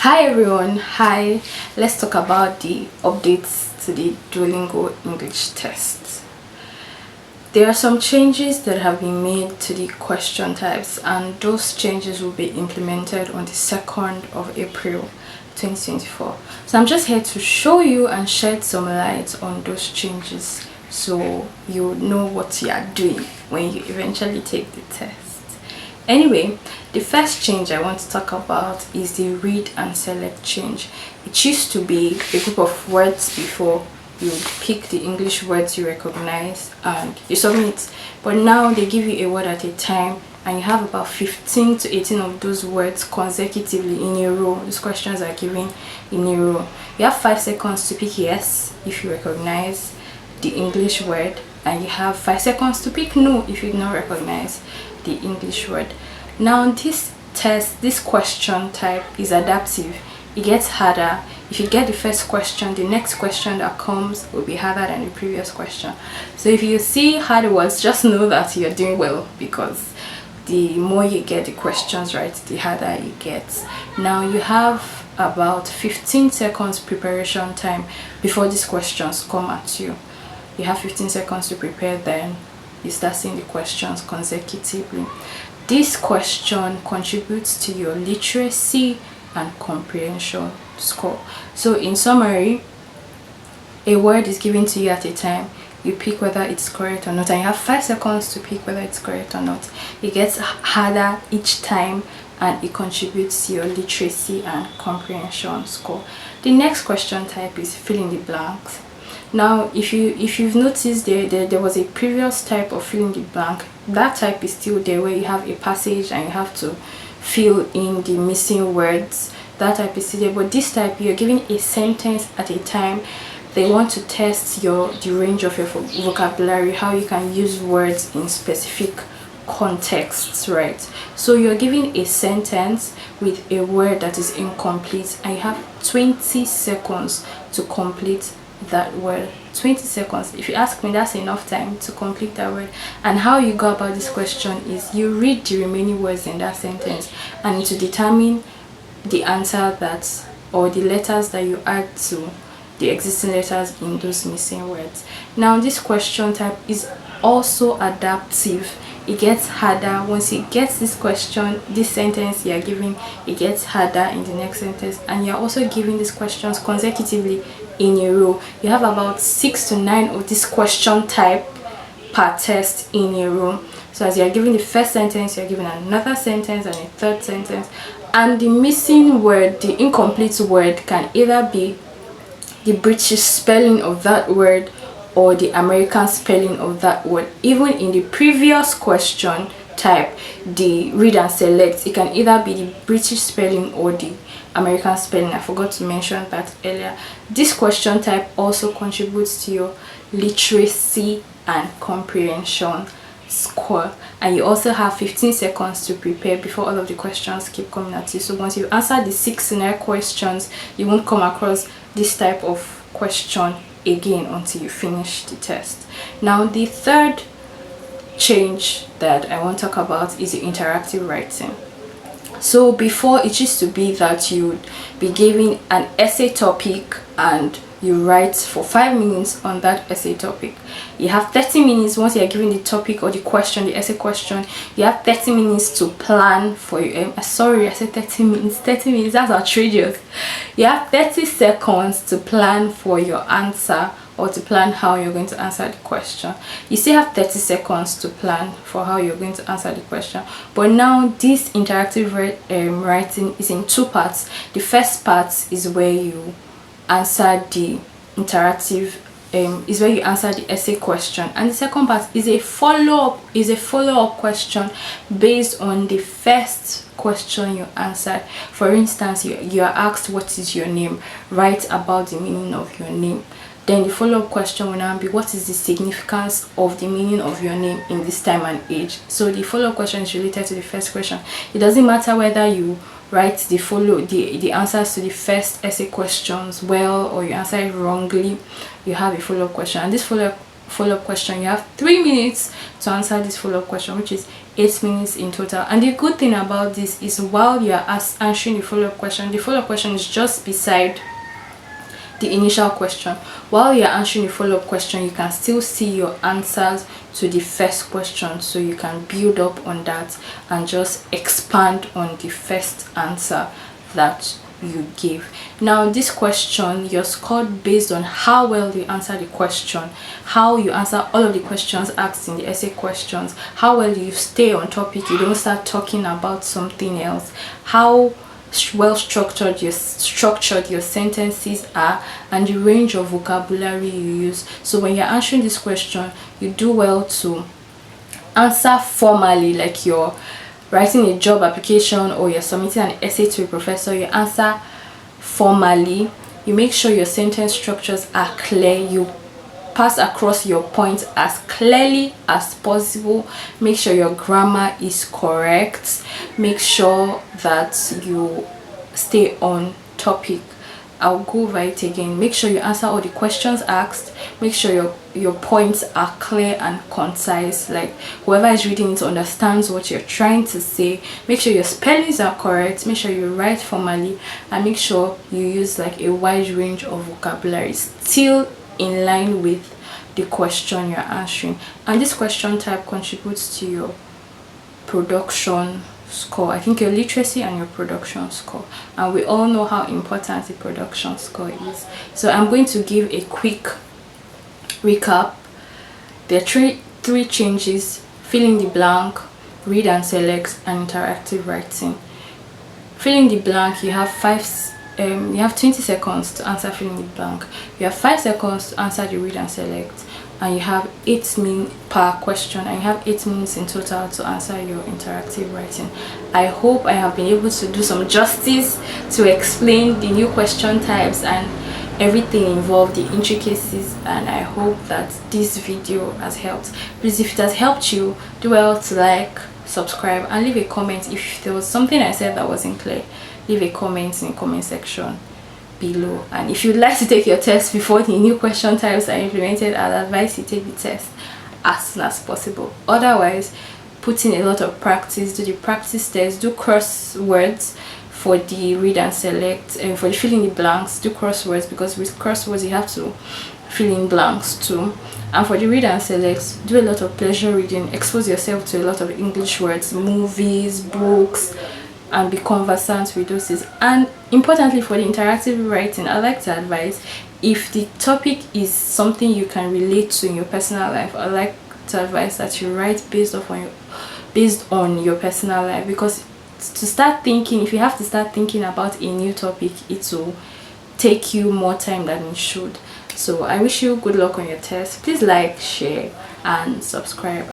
Hi everyone, hi. Let's talk about the updates to the Duolingo English test. There are some changes that have been made to the question types, and those changes will be implemented on the 2nd of April 2024. So I'm just here to show you and shed some light on those changes so you know what you are doing when you eventually take the test. Anyway, the first change I want to talk about is the read and select change. It used to be a group of words before. You pick the English words you recognize and you submit, but now they give you a word at a time and you have about 15 to 18 of those words consecutively in a row. These questions are given in a row. You have 5 seconds to pick yes if you recognize the English word, and you have 5 seconds to pick no if you do not recognize the English word. Now this test, this question type is adaptive. It gets harder. If you get the first question, the next question that comes will be harder than the previous question. So if you see hard words, just know that you're doing well, because the more you get the questions right, the harder it gets. Now you have about 15 seconds preparation time before these questions come at you. You have 15 seconds to prepare, then you start seeing the questions consecutively. This question contributes to your literacy and comprehension score. So in summary, a word is given to you at a time. You pick whether it's correct or not, and you have 5 seconds to pick whether it's correct or not. It gets harder each time and it contributes to your literacy and comprehension score. The next question type is fill in the blanks. Now if you've noticed, there was a previous type of fill in the blank. That type is still there, where you have a passage and you have to fill in the missing words. That type is still there, but this type, you're giving a sentence at a time. They want to test the range of your vocabulary, how you can use words in specific contexts, right? So you're giving a sentence with a word that is incomplete, and you have 20 seconds to complete that word. 20 seconds. If you ask me, that's enough time to complete that word. And how you go about this question is you read the remaining words in that sentence, and to determine the answer that, or the letters that you add to the existing letters in those missing words. Now this question type is also adaptive. It gets harder once you get this question, this sentence you are giving, it gets harder in the next sentence, and you're also giving these questions consecutively in a row. You have about 6 to 9 of this question type per test in a row. So as you're giving the first sentence, you're giving another sentence and a third sentence, and the missing word, the incomplete word, can either be the British spelling of that word or the American spelling of that word. Even in the previous question type, the read and select, it can either be the British spelling or the American spelling. I forgot to mention that earlier. This question type also contributes to your literacy and comprehension score, and you also have 15 seconds to prepare before all of the questions keep coming at you. So once you answer the 6 scenario questions, you won't come across this type of question again until you finish the test. Now the third change that I want to talk about is the interactive writing. So before, it used to be that you'd be given an essay topic and you write for 5 minutes on that essay topic. You have 30 minutes once you are given the topic or the question, the essay question. You have 30 minutes to plan for your sorry, I said 30 minutes. 30 minutes, that's outrageous. You have 30 seconds to plan for your answer, or to plan how you're going to answer the question. You still have 30 seconds to plan for how you're going to answer the question. But now this interactive writing is in 2 parts. The first part is where you answer the interactive is where you answer the essay question, and the second part is a follow-up question based on the first question you answered. For instance, you are asked what is your name, write about the meaning of your name. Then the follow-up question will now be what is the significance of the meaning of your name in this time and age. So the follow-up question is related to the first question. It doesn't matter whether you write the answers to the first essay questions well or you answer it wrongly. You have a follow-up question, and this follow-up follow-up question, you have 3 minutes to answer this follow-up question, which is 8 minutes in total. And the good thing about this is while you are answering the follow-up question is just beside the initial question. While you're answering the follow-up question, you can still see your answers to the first question, so you can build up on that and just expand on the first answer that you give. Now this question, you're scored based on how well you answer the question, how you answer all of the questions asked in the essay questions, how well you stay on topic, you don't start talking about something else, how well structured your sentences are, and the range of vocabulary you use. So when you're answering this question, you do well to answer formally, like you're writing a job application or you're submitting an essay to a professor. You answer formally, you make sure your sentence structures are clear, you pass across your points as clearly as possible, make sure your grammar is correct, make sure that you stay on topic. I'll go over it again. Make sure you answer all the questions asked, make sure your points are clear and concise, like whoever is reading it understands what you're trying to say, make sure your spellings are correct, make sure you write formally, and make sure you use like a wide range of vocabulary still in line with the question you're answering. And this question type contributes to your production score, I think your literacy and your production score, and we all know how important the production score is. So I'm going to give a quick recap. There are three changes: fill in the blank, read and select, and interactive writing. Fill in the blank, you have 20 seconds to answer fill in the blank, you have 5 seconds to answer the read and select, and you have 8 minutes per question, and you have 8 minutes in total to answer your interactive writing. I hope I have been able to do some justice to explain the new question types and everything involved, the intricacies, and I hope that this video has helped. Please, if it has helped you, do well to like, subscribe, and leave a comment. If there was something I said that wasn't clear, leave a comment in the comment section below. And if you'd like to take your test before the new question types are implemented, I'd advise you take the test as soon as possible. Otherwise, put in a lot of practice, do the practice test, do crosswords for the read and select, and for the fill in the blanks, do crosswords, because with crosswords you have to fill in blanks too. And for the read and select, do a lot of pleasure reading, expose yourself to a lot of English words, movies, books, and be conversant with those. And importantly, for the interactive writing, I like to advise, if the topic is something you can relate to in your personal life, I like to advise that you write based on your personal life, because to start thinking, if you have to start thinking about a new topic, it will take you more time than it should. So I wish you good luck on your test. Please like, share, and subscribe.